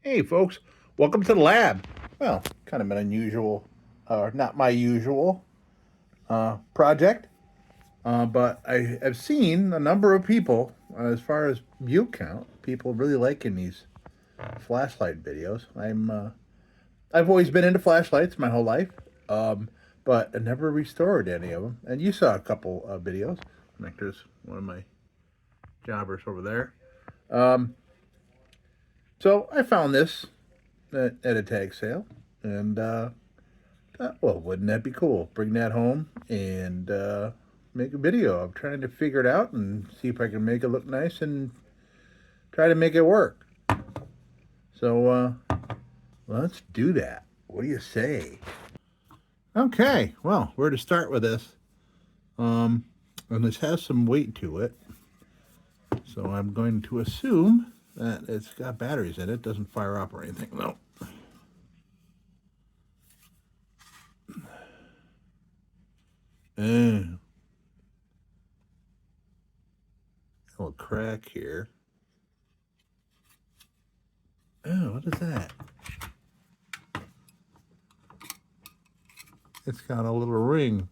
Hey folks, welcome to the lab. Well, kind of an unusual, or not my usual project, but I have seen a number of people, as far as view count, people really liking these flashlight videos. I've always been into flashlights my whole life, but I never restored any of them. And you saw a couple of videos. Like there's one of my jobbers over there. Um, so I found this at a tag sale, and well, wouldn't that be cool? Bring that home and make a video. I'm trying to figure it out and see if I can make it look nice and try to make it work. So let's do that. What do you say? Okay, well, where to start with this? And this has some weight to it, so I'm going to assume that it's got batteries in it. Doesn't fire up or anything, though. A little crack here. Oh, what is that? It's got a little ring.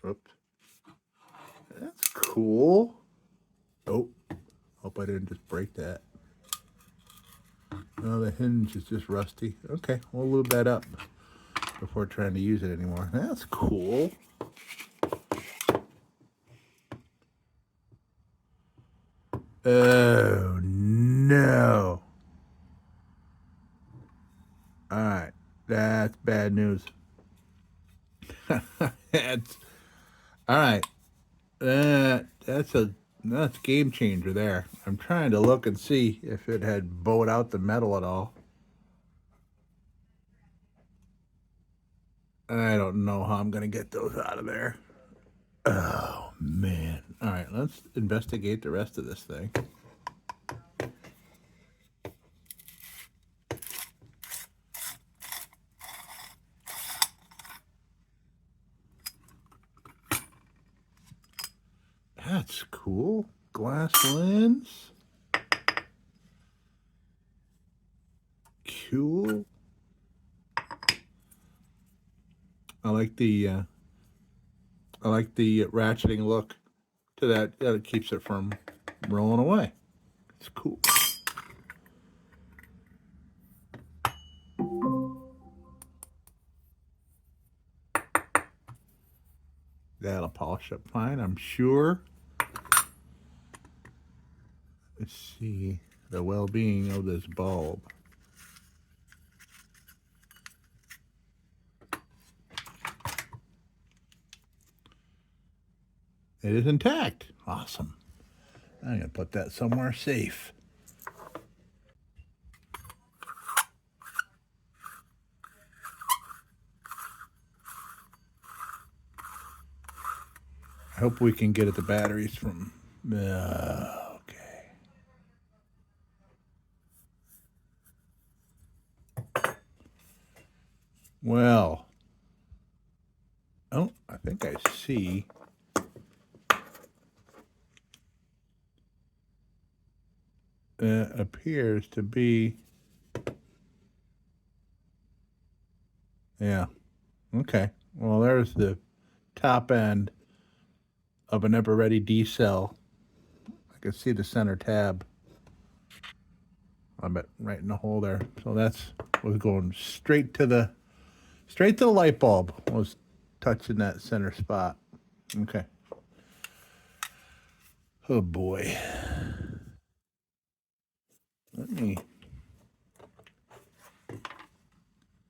Oops. That's cool. Oh, hope I didn't just break that. Oh, the hinge is just rusty. Okay, we'll lube that up before trying to use it anymore. That's cool. Oh, no. All right, that's bad news. That's all right. That's game changer there. I'm trying to look and see if it had bowed out the metal at all. I don't know how I'm gonna get those out of there. Oh man. All right, let's investigate the rest of this thing. That's cool. Glass lens. Cool. I like the ratcheting look to that. It keeps it from rolling away. It's cool. That'll polish up fine, I'm sure. Let's see the well-being of this bulb. It is intact. Awesome. I'm gonna put that somewhere safe. I hope we can get at the batteries from. Okay. Well. Oh, I think I see. Appears to be. Yeah. Okay. Well, there's the top end of an ever-ready D cell. I can see the center tab. I bet right in the hole there. So that's was going straight to the light bulb. Was touching that center spot. Okay. Oh boy. Let me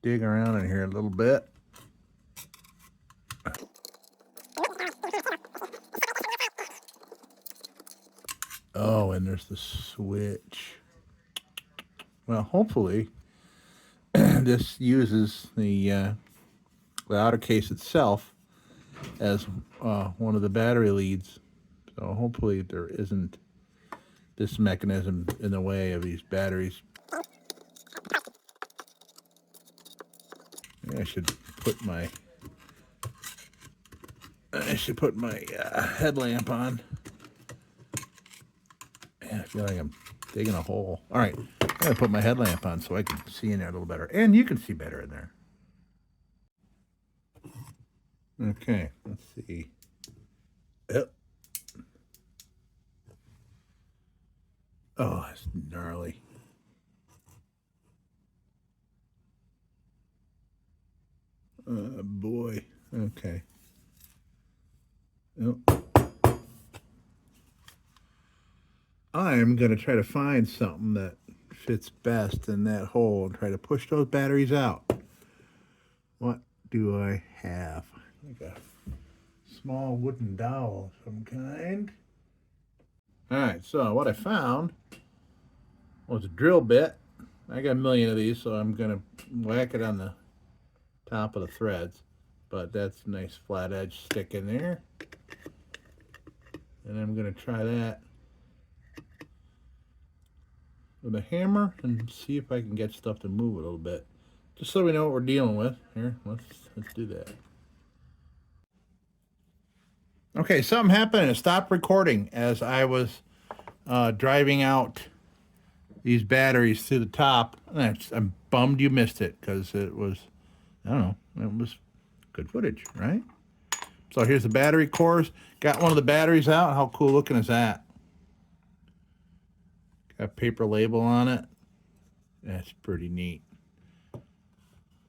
dig around in here a little bit. Oh, and there's the switch. Well, hopefully this uses the outer case itself as one of the battery leads. So hopefully there isn't this mechanism in the way of these batteries. Maybe I should put my I should put my headlamp on. Man, I feel like I'm digging a hole. All right, I'm gonna put my headlamp on so I can see in there a little better, and you can see better in there. Okay, let's see. Yep. Oh, it's gnarly. Oh, boy. Okay. Yep. I'm going to try to find something that fits best in that hole and try to push those batteries out. What do I have? Like a small wooden dowel of some kind. All right, so what I found was a drill bit. I got a million of these, so I'm going to whack it on the top of the threads. But that's a nice flat edge stick in there. And I'm going to try that with a hammer and see if I can get stuff to move a little bit. Just so we know what we're dealing with. Here, let's do that. Okay, something happened and it stopped recording as I was driving out these batteries through the top. I'm bummed you missed it because it was, I don't know, it was good footage, right? So here's the battery cores. Got one of the batteries out. How cool looking is that? Got a paper label on it. That's pretty neat.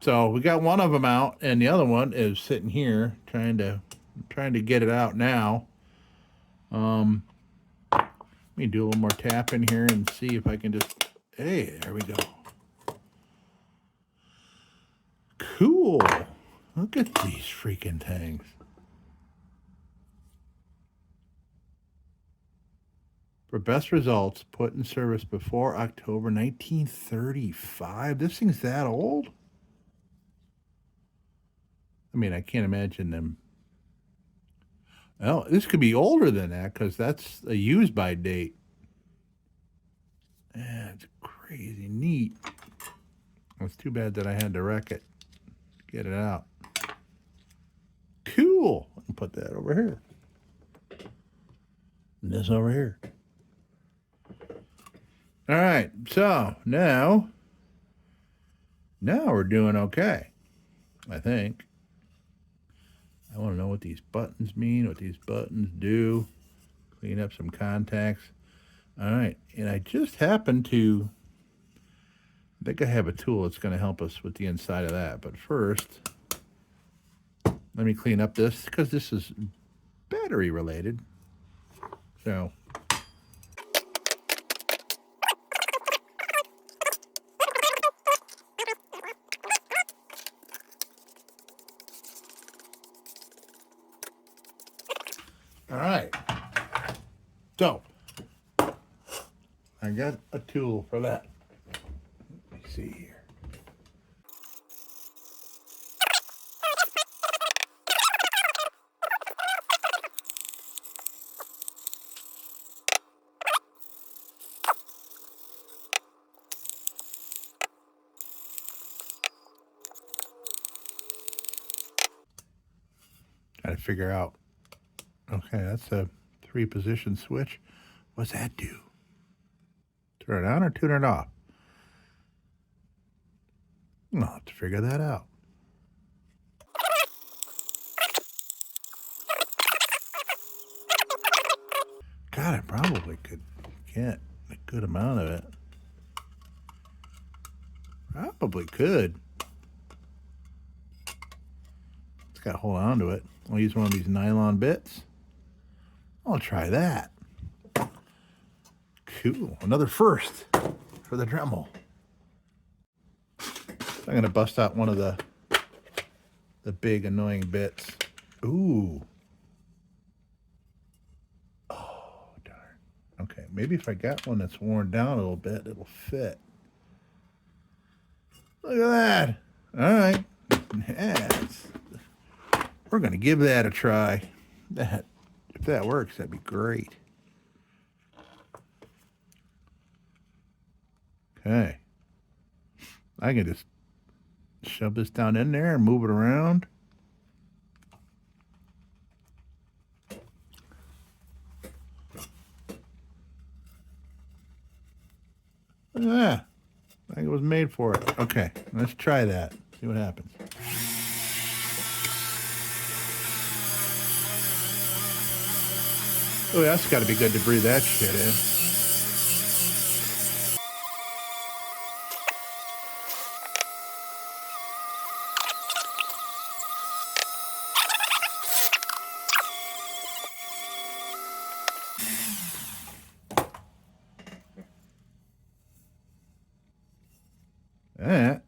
So we got one of them out, and the other one is sitting here trying to get it out now. Let me do a little more tapping here and see if I can just. Hey, there we go. Cool. Look at these freaking things. For best results, put in service before October 1935. This thing's that old? I mean, I can't imagine them. Well, this could be older than that because that's a use by date. That's crazy neat. It's too bad that I had to wreck it. Get it out. Cool. I can put that over here. And this over here. All right, so now we're doing okay, I think. I want to know what these buttons mean, what these buttons do. Clean up some contacts. All right, and I just happened to, I think I have a tool that's going to help us with the inside of that. But first, let me clean up this because this is battery related. So. All right, so I got a tool for that. Let me see here. Got to figure out. Okay, that's a 3-position switch. What's that do? Turn it on or turn it off? I'll have to figure that out. God, I probably could get a good amount of it. Probably could. Just got to hold on to it. I'll use one of these nylon bits. I'll try that. Cool. Another first for the Dremel. I'm going to bust out one of the big annoying bits. Ooh. Oh, darn. Okay, maybe if I got one that's worn down a little bit, it'll fit. Look at that. All right. Yes. We're going to give that a try. If that works, that'd be great. Okay. I can just shove this down in there and move it around. Look at that. I think it was made for it. Okay, let's try that. See what happens. Oh, that's got to be good to breathe that shit in. That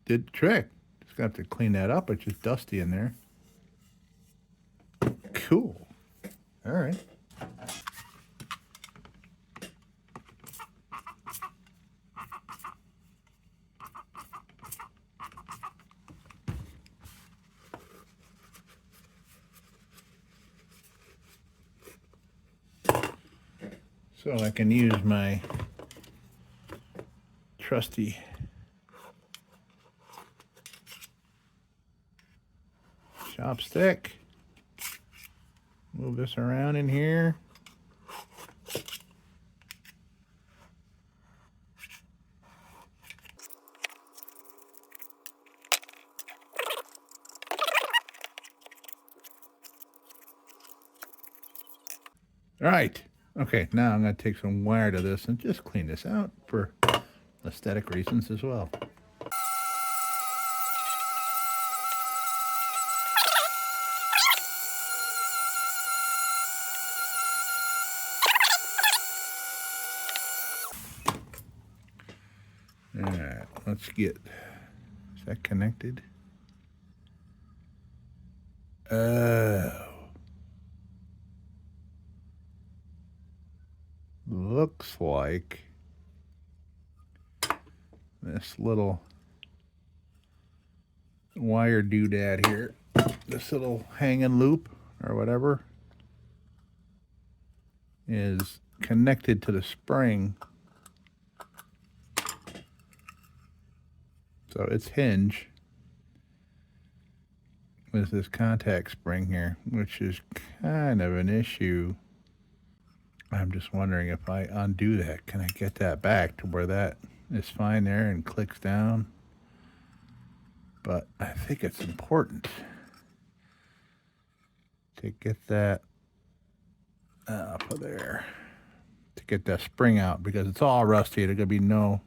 did the trick. Just gonna have to clean that up. It's just dusty in there. Cool. All right. So I can use my trusty chopstick. Move this around in here. All right. Okay, now I'm going to take some wire to this and just clean this out for aesthetic reasons as well. All right, let's get, is that connected? Oh. Looks like this little wire doodad here, this little hanging loop or whatever, is connected to the spring. So its hinge with this contact spring here, which is kind of an issue. I'm just wondering if I undo that, can I get that back to where that is fine there and clicks down? But I think it's important to get that up there, to get that spring out, because it's all rusty. There's gonna be no.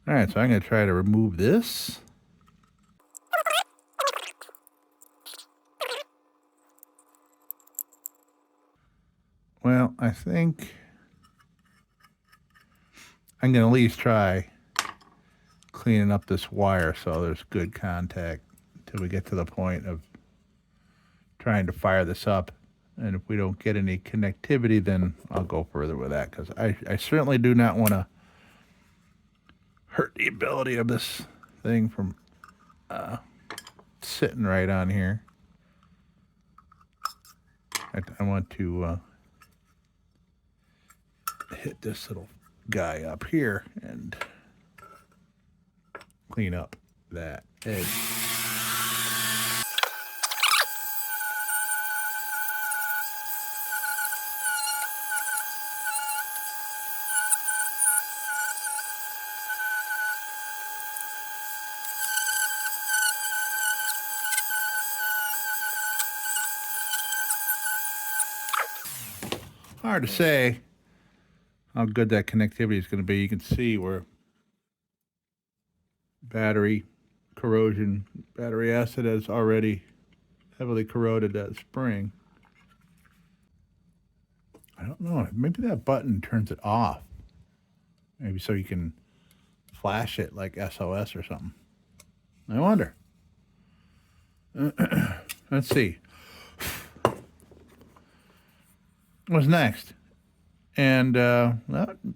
All right, so I'm gonna try to remove this. Well, I think I'm going to at least try cleaning up this wire so there's good contact until we get to the point of trying to fire this up. And if we don't get any connectivity, then I'll go further with that, because I certainly do not want to hurt the ability of this thing from sitting right on here. I want to hit this little guy up here and clean up that edge. Hard to say how good that connectivity is going to be. You can see where battery corrosion, battery acid has already heavily corroded that spring. I don't know, maybe that button turns it off. Maybe so you can flash it like SOS or something. I wonder. Let's see. What's next? And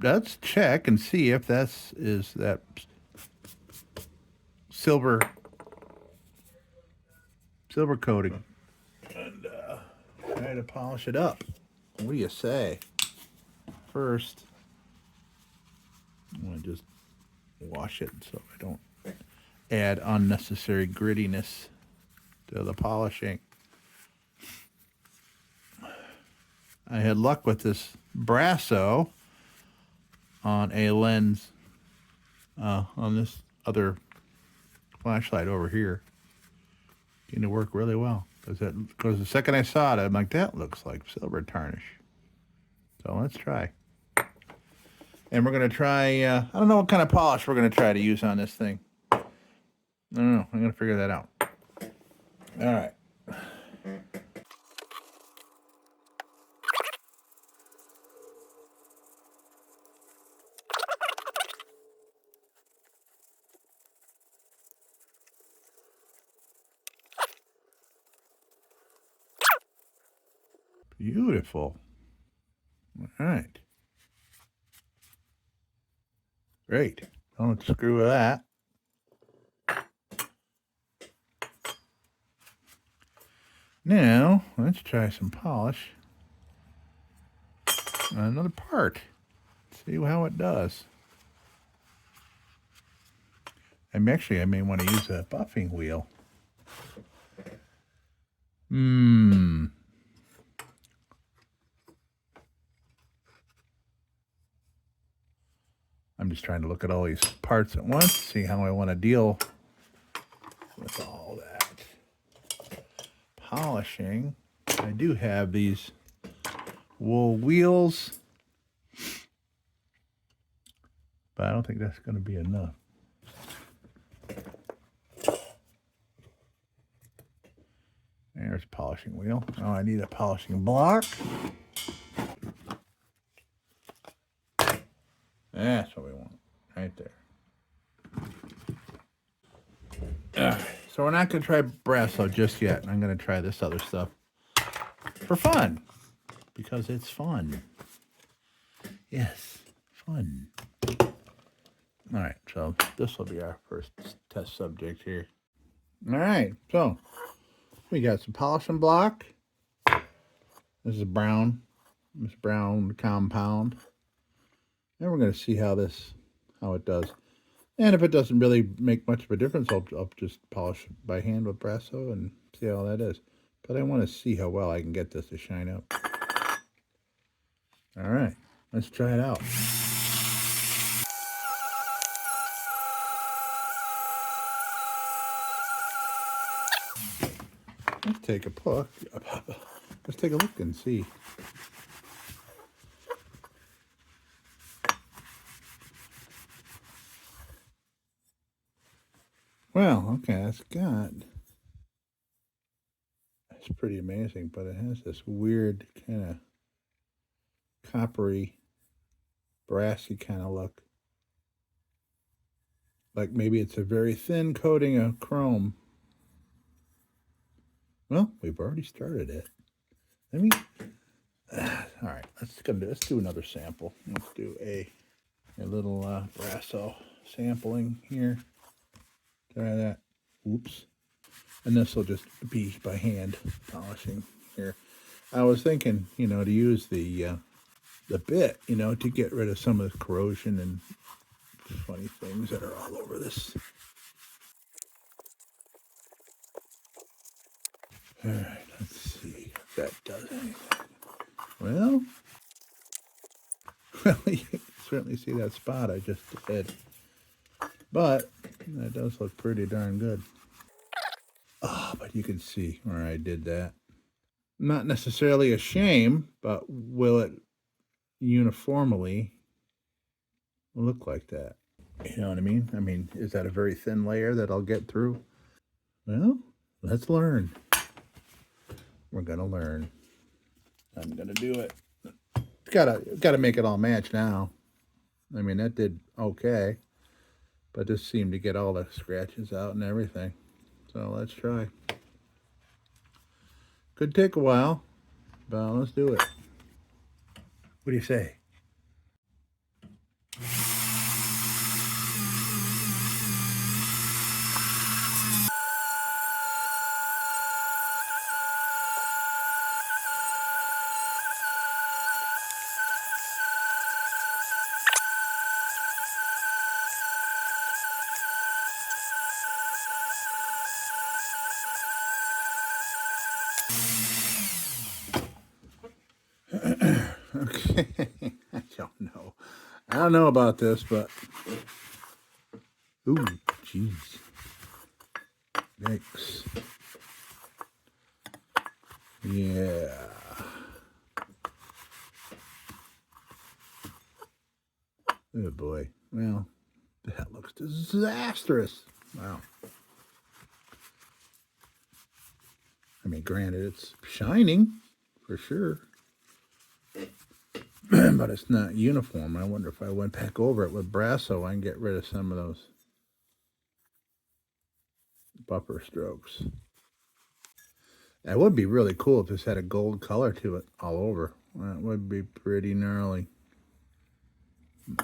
let's check and see if that's that silver coating, and try to polish it up. What do you say? First, I'm gonna just wash it so I don't add unnecessary grittiness to the polishing. I had luck with this Brasso on a lens on this other flashlight over here. Going to work really well. Because the second I saw it, I'm like, that looks like silver tarnish. So let's try. And we're going to try, I don't know what kind of polish we're going to try to use on this thing. I don't know. I'm going to figure that out. All right. Beautiful. All right. Great. Don't screw with that. Now, let's try some polish on another part. See how it does. I may want to use a buffing wheel. I'm just trying to look at all these parts at once, see how I want to deal with all that polishing. I do have these wool wheels, but I don't think that's going to be enough. There's a polishing wheel. Oh, I need a polishing block. That's what we want, right there. So we're not going to try Brasso just yet. I'm going to try this other stuff for fun, because it's fun. Yes, fun. All right, so this will be our first test subject here. All right, so we got some polishing block. This is brown. This brown compound. And we're going to see how it does. And if it doesn't really make much of a difference, I'll just polish by hand with Brasso and see how that is. But I want to see how well I can get this to shine up. All right, let's try it out. Let's take a look. Let's take a look and see. Well, okay, it's pretty amazing, but it has this weird kind of coppery, brassy kind of look. Like maybe it's a very thin coating of chrome. Well, we've already started it. All right, let's do another sample. Let's do a little Brasso sampling here. Try that. Oops. And this will just be by hand polishing here. I was thinking, to use the bit, to get rid of some of the corrosion and funny things that are all over this. All right, let's see if that does anything. Well, you can certainly see that spot I just did. But that does look pretty darn good. Oh, but you can see where I did that. Not necessarily a shame, but will it uniformly look like that? You know what I mean? I mean, is that a very thin layer that I'll get through? Well, let's learn. We're gonna learn. I'm gonna do it. Gotta make it all match now. I mean, that did okay, but this seemed to get all the scratches out and everything. So let's try. Could take a while, but let's do it. What do you say? Okay, I don't know. I don't know about this, but ooh, jeez, yikes, yeah. Oh boy, well, that looks disastrous. Wow. I mean, granted, it's shining for sure, but it's not uniform. I wonder if I went back over it with Brasso, I can get rid of some of those buffer strokes. That would be really cool if this had a gold color to it all over. That would be pretty gnarly.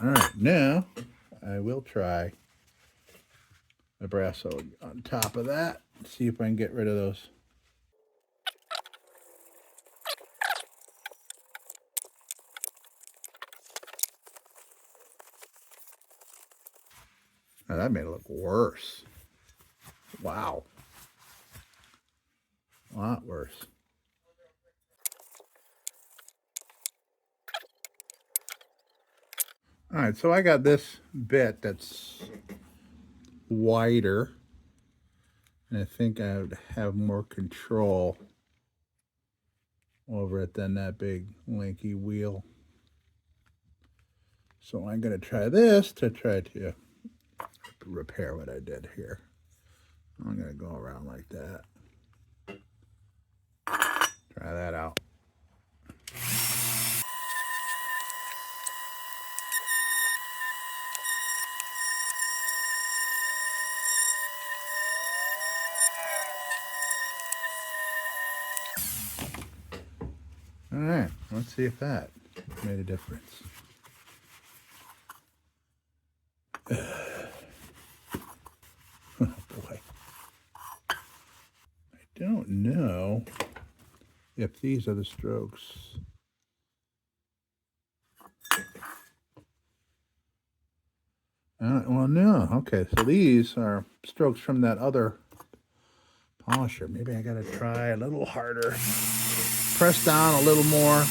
All right, now I will try the Brasso on top of that. See if I can get rid of those. Now that made it look worse. Wow. A lot worse. All right, so I got this bit that's wider, and I think I would have more control over it than that big lanky wheel. So I'm going to try this to try to repair what I did here. I'm going to go around like that. Try that out. All right, let's see if that made a difference. Oh boy. I don't know if these are the strokes. Well, no. Okay, so these are strokes from that other polisher. Maybe I got to try a little harder. Press down a little more.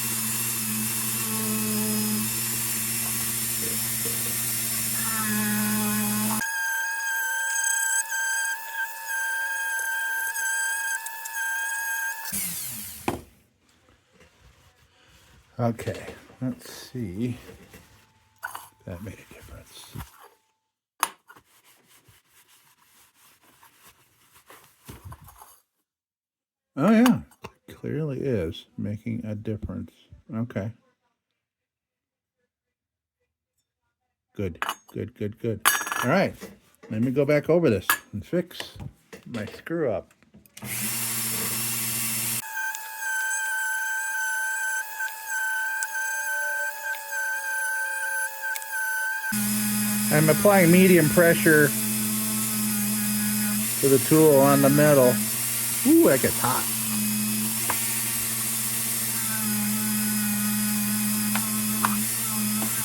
Okay, let's see if that made a difference. Oh yeah, clearly is making a difference. Okay. Good, good, good, good. All right, let me go back over this and fix my screw up. I'm applying medium pressure to the tool on the metal. Ooh, that gets hot.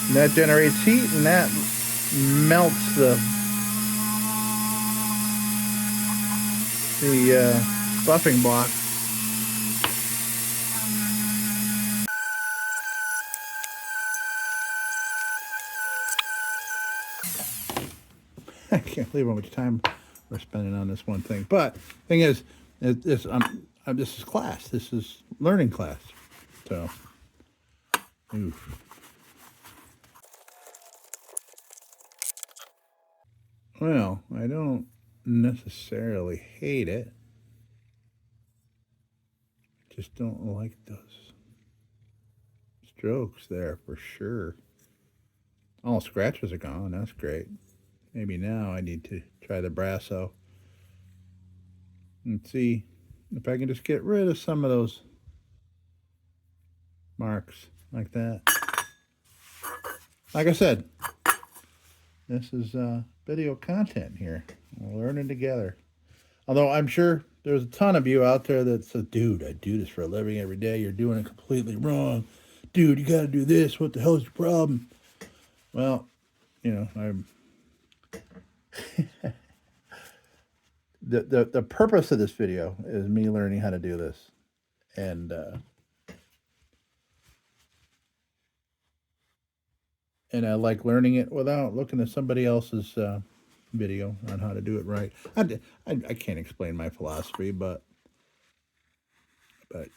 And that generates heat, and that melts the buffing block. I can't believe how much time we're spending on this one thing. But thing is, this is class. This is learning class. So, oof. Well, I don't necessarily hate it. Just don't like those strokes there for sure. All scratches are gone. That's great. Maybe now I need to try the Brasso and see if I can just get rid of some of those marks like that. Like I said, this is video content here. We're learning together. Although I'm sure there's a ton of you out there that says, dude, I do this for a living every day. You're doing it completely wrong. Dude, you got to do this. What the hell is your problem? Well, you know, I'm... the purpose of this video is me learning how to do this. And and I like learning it without looking at somebody else's video on how to do it right. I can't explain my philosophy, but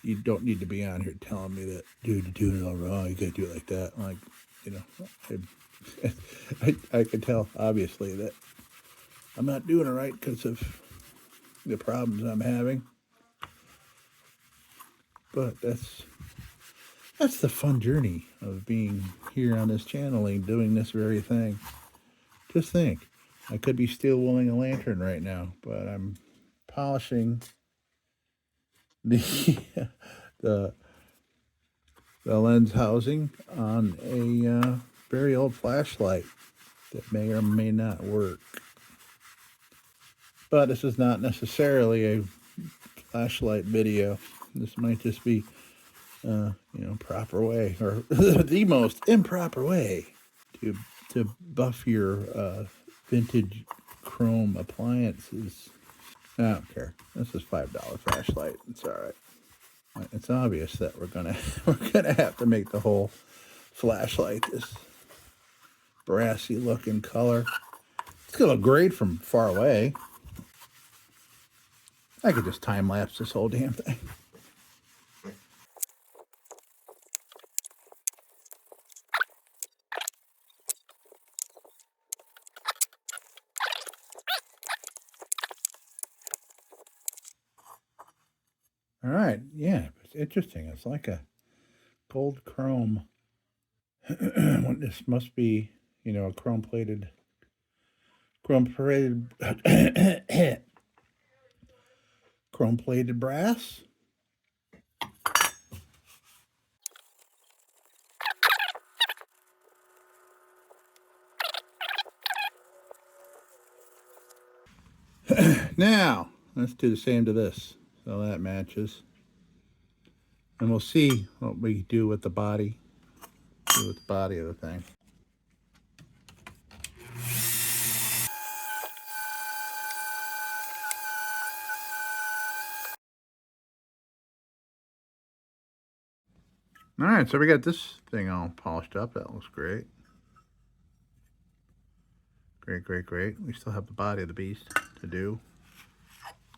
you don't need to be on here telling me that, dude, you're doing it all wrong. You gotta do it like that. Like, you know, I can tell obviously that I'm not doing it right because of the problems I'm having. But that's the fun journey of being here on this channel and doing this very thing. Just think, I could be still wielding a lantern right now, but I'm polishing the the the lens housing on a very old flashlight that may or may not work. But this is not necessarily a flashlight video. This might just be, proper way, or the most improper way to buff your vintage chrome appliances. I don't care. This is $5 flashlight. It's all right. It's obvious that we're gonna have to make the whole flashlight this brassy looking color. It's gonna look great from far away. I could just time lapse this whole damn thing. All right, yeah, it's interesting. It's like a gold chrome. This must be, a chrome plated chrome plated brass. Now let's do the same to this, so that matches, and we'll see what we do with the body. Of the thing. All right, so we got this thing all polished up. That looks great. Great. We still have the body of the beast to do.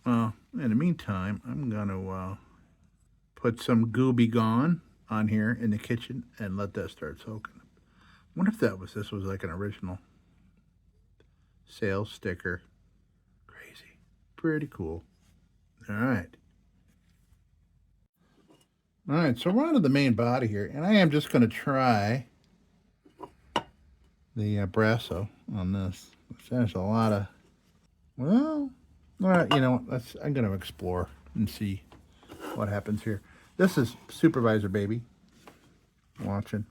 In the meantime, I'm gonna put some Gooby Gone on here in the kitchen and let that start soaking. I wonder if this was like an original sales sticker. Crazy. Pretty cool. All right. All right, so we're on to the main body here, and I am just going to try the Brasso on this. There's a lot of, well, all right, you know what, I'm going to explore and see what happens here. This is Supervisor Baby watching.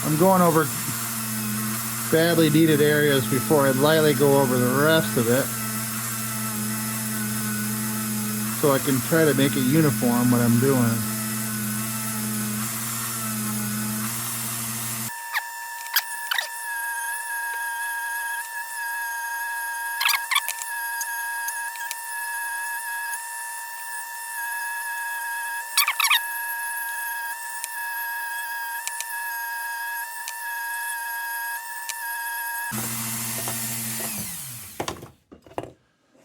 I'm going over badly needed areas before I lightly go over the rest of it, so I can try to make it uniform what I'm doing.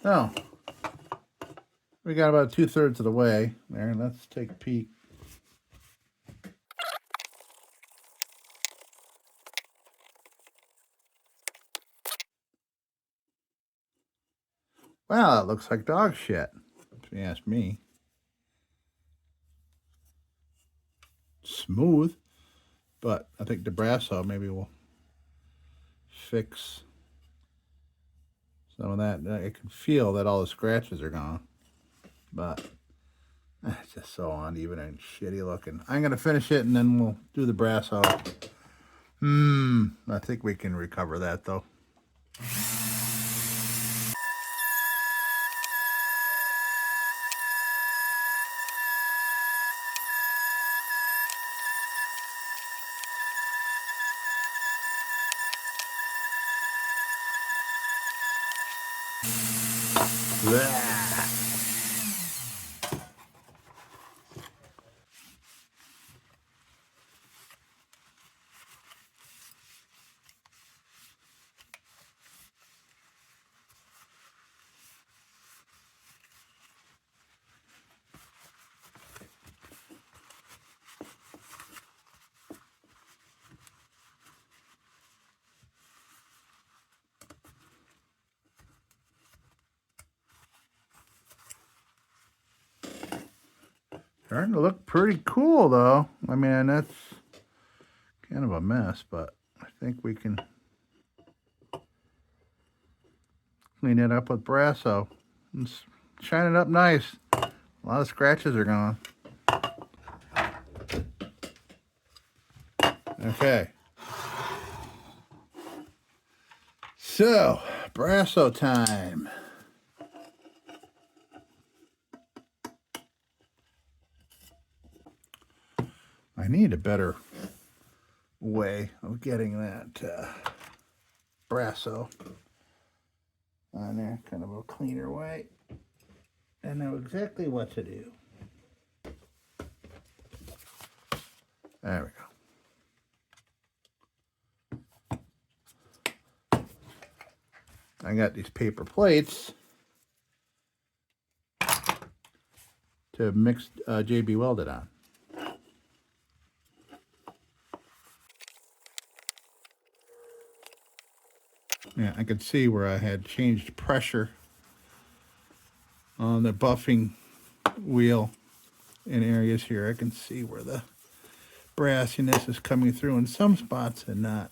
Oh, we got about 2/3 of the way there. Let's take a peek. Well, it looks like dog shit, if you ask me. Smooth, but I think the Brasso maybe will fix some of that. I can feel that all the scratches are gone, but it's just so uneven and shitty looking. I'm going to finish it and then we'll do the Brasso. I think we can recover that though. Blah. Starting to look pretty cool, though. I mean, that's kind of a mess, but I think we can clean it up with Brasso. It's shining up nice. A lot of scratches are gone. Okay. So, Brasso time. I need a better way of getting that Brasso on there, kind of a cleaner way. I know exactly what to do. There we go. I got these paper plates to mix JB welded on. Yeah, I could see where I had changed pressure on the buffing wheel in areas here. I can see where the brassiness is coming through in some spots and not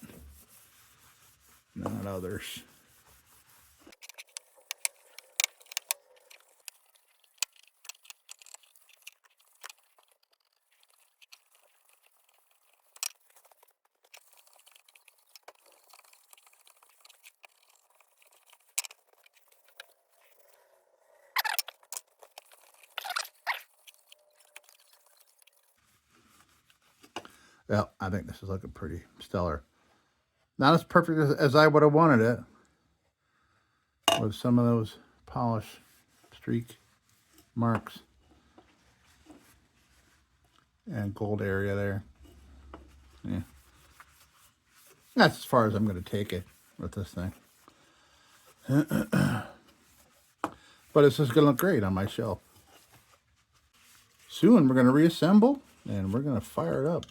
others. Well, I think this is looking pretty stellar. Not as perfect as I would have wanted it, with some of those polish streak marks and gold area there. Yeah, that's as far as I'm going to take it with this thing. But this is going to look great on my shelf. Soon we're going to reassemble and we're going to fire it up.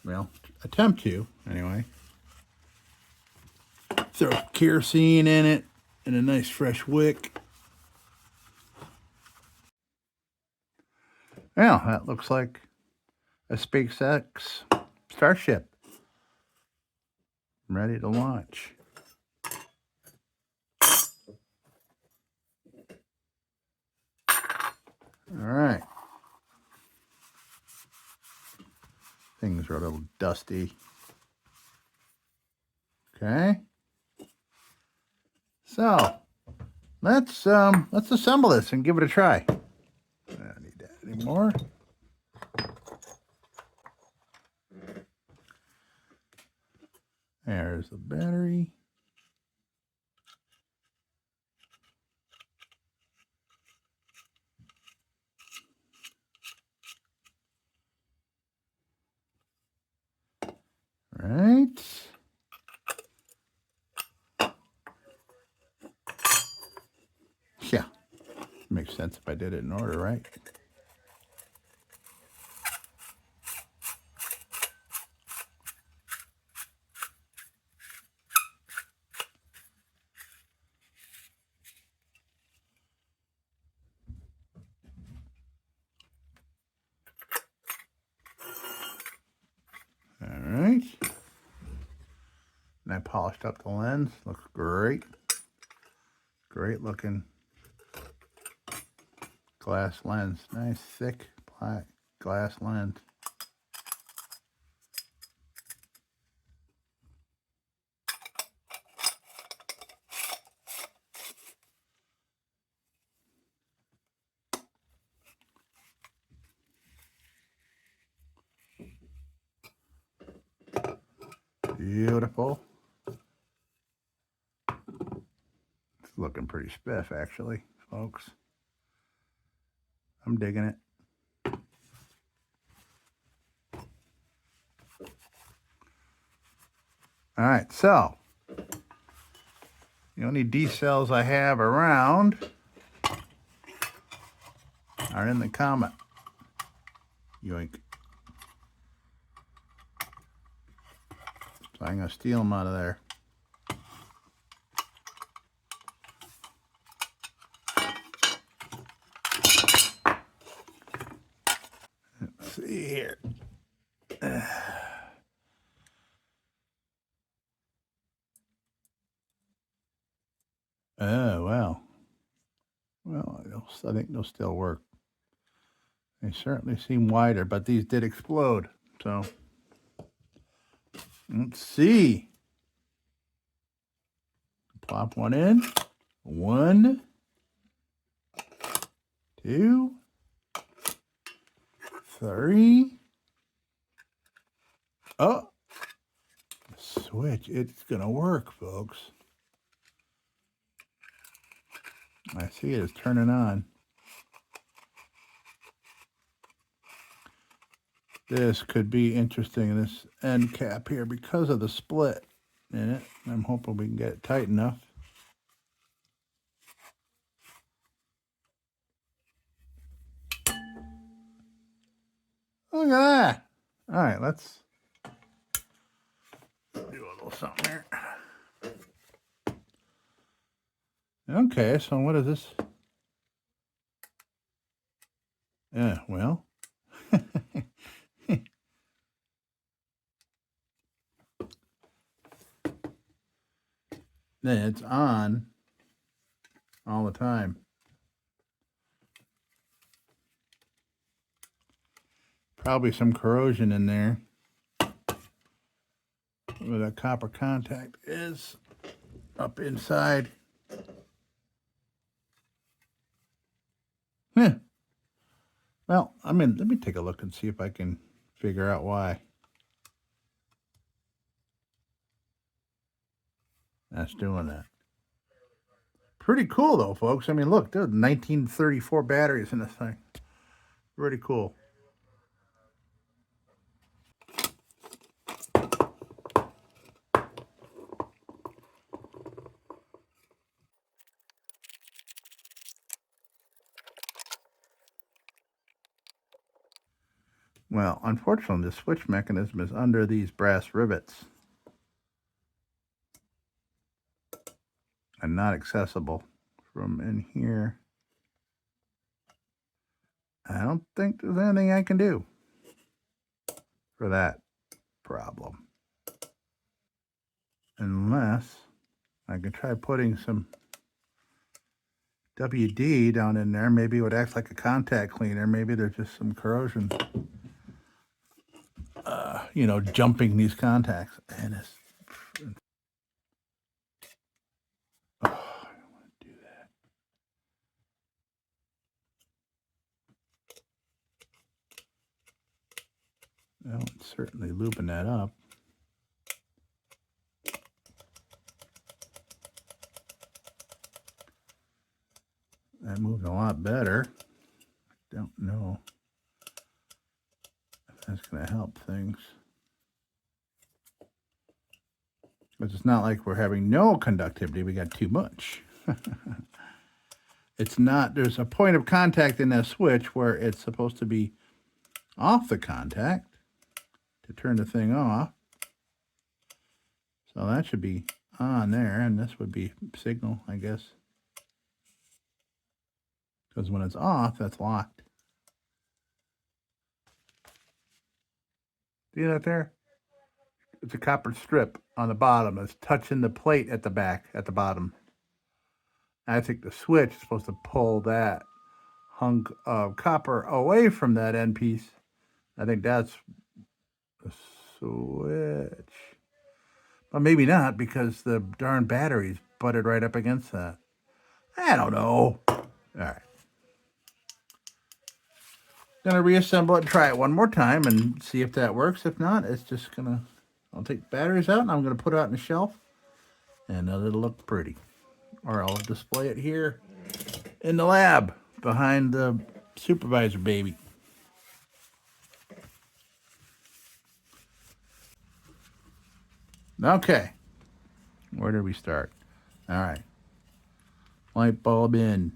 Well, attempt to, anyway. Throw kerosene in it and a nice fresh wick. Well, that looks like a SpaceX Starship ready to launch. All right. Things are a little dusty. Okay. So let's assemble this and give it a try. I don't need that anymore. There's the battery. Right. Yeah. Makes sense if I did it in order, right? All right. And I polished up the lens. Looks great. Great looking glass lens. Nice thick black glass lens. Beautiful. looking pretty spiff, actually, folks. I'm digging it. All right, so the only D cells I have around are in the Comet. Yoink. So I'm going to steal them out of there. Let's see here. Oh, well. Well, I think they'll still work. They certainly seem wider, but these did explode. So, let's see. Plop one in. 1, 2, 3. Oh, switch. It's going to work, folks. I see it is turning on. This could be interesting, this end cap here, because of the split in it. I'm hoping we can get it tight enough. Look at that. All right, let's do a little something here. Okay, so what is this? Yeah, well. Then it's on all the time. Probably some corrosion in there where that copper contact is up inside. Yeah. Well, I mean, let me take a look and see if I can figure out why. That's doing that. Pretty cool, though, folks. I mean, look, there's 1934 batteries in this thing. Pretty cool. Well, unfortunately, the switch mechanism is under these brass rivets and not accessible from in here. I don't think there's anything I can do for that problem. Unless I can try putting some WD down in there. Maybe it would act like a contact cleaner. Maybe there's just some corrosion, jumping these contacts. And it's... Oh, I don't want to do that. Well, it's certainly lubing that up. That moved a lot better. Don't know if that's going to help things. But it's not like we're having no conductivity. We got too much. It's not, there's a point of contact in that switch where it's supposed to be off the contact to turn the thing off. So that should be on there, and this would be signal, I guess. Because when it's off, that's locked. See that there? It's a copper strip on the bottom. It's touching the plate at the back, at the bottom. I think the switch is supposed to pull that hunk of copper away from that end piece. I think that's the switch. But maybe not, because the darn battery's butted right up against that. I don't know. All right. Gonna reassemble it and try it one more time and see if that works. If not, it's just I'll take the batteries out and I'm gonna put it out on the shelf, and it'll look pretty. or I'll display it here in the lab behind the supervisor baby. Okay, where did we start? All right, light bulb in.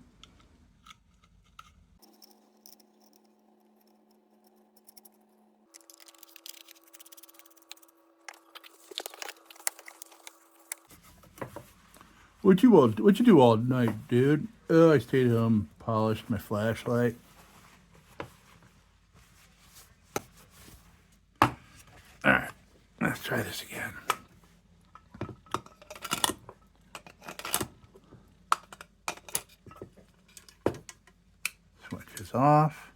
What you do all night, dude? Oh, I stayed home, polished my flashlight. All right, let's try this again. Switch is off.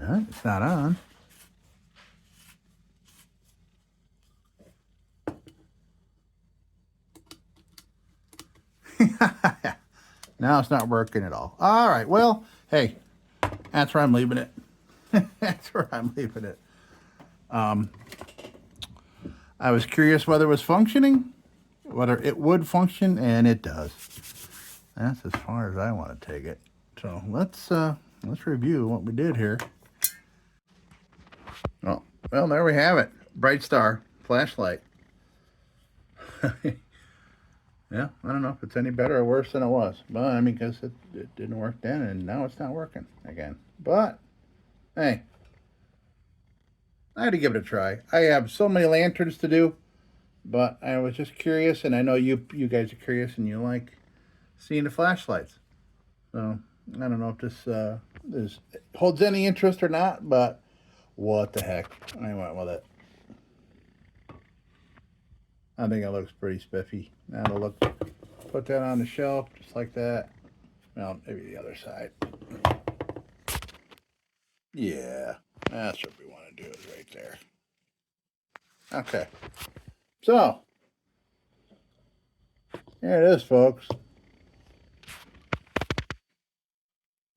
All right, it's not on. Now it's not working at all. All right, well, hey, that's where I'm leaving it. That's where I'm leaving it. I was curious whether it was functioning, whether it would function, and it does. That's as far as I want to take it. So let's review what we did here. Oh, well, there we have it. Bright Star flashlight. Yeah, I don't know if it's any better or worse than it was. But I mean, because it didn't work then, and now it's not working again. But hey, I had to give it a try. I have so many lanterns to do, but I was just curious, and I know you guys are curious, and you like seeing the flashlights. So I don't know if this holds any interest or not, but what the heck? I went with it. I think it looks pretty spiffy. That'll look. Put that on the shelf just like that. Well, maybe the other side. Yeah, that's what we want to do, is right there. Okay, so here it is, folks.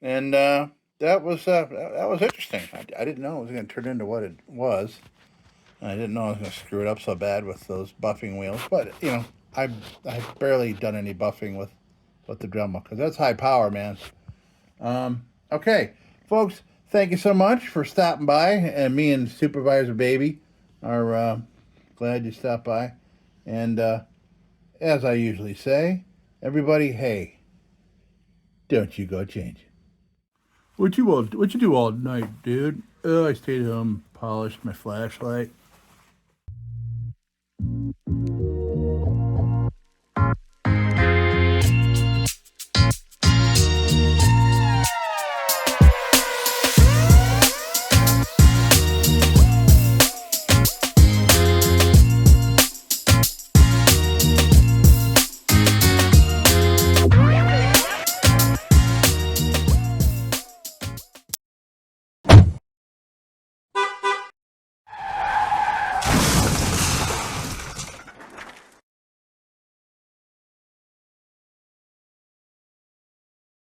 And that was interesting. I didn't know it was going to turn into what it was. I didn't know I was going to screw it up so bad with those buffing wheels. But you know, I've barely done any buffing with the Dremel because that's high power, man. Okay, folks, thank you so much for stopping by, and me and Supervisor Baby are glad you stopped by. And as I usually say, everybody, hey, don't you go change. What you do all night, dude? Oh, I stayed home, polished my flashlight.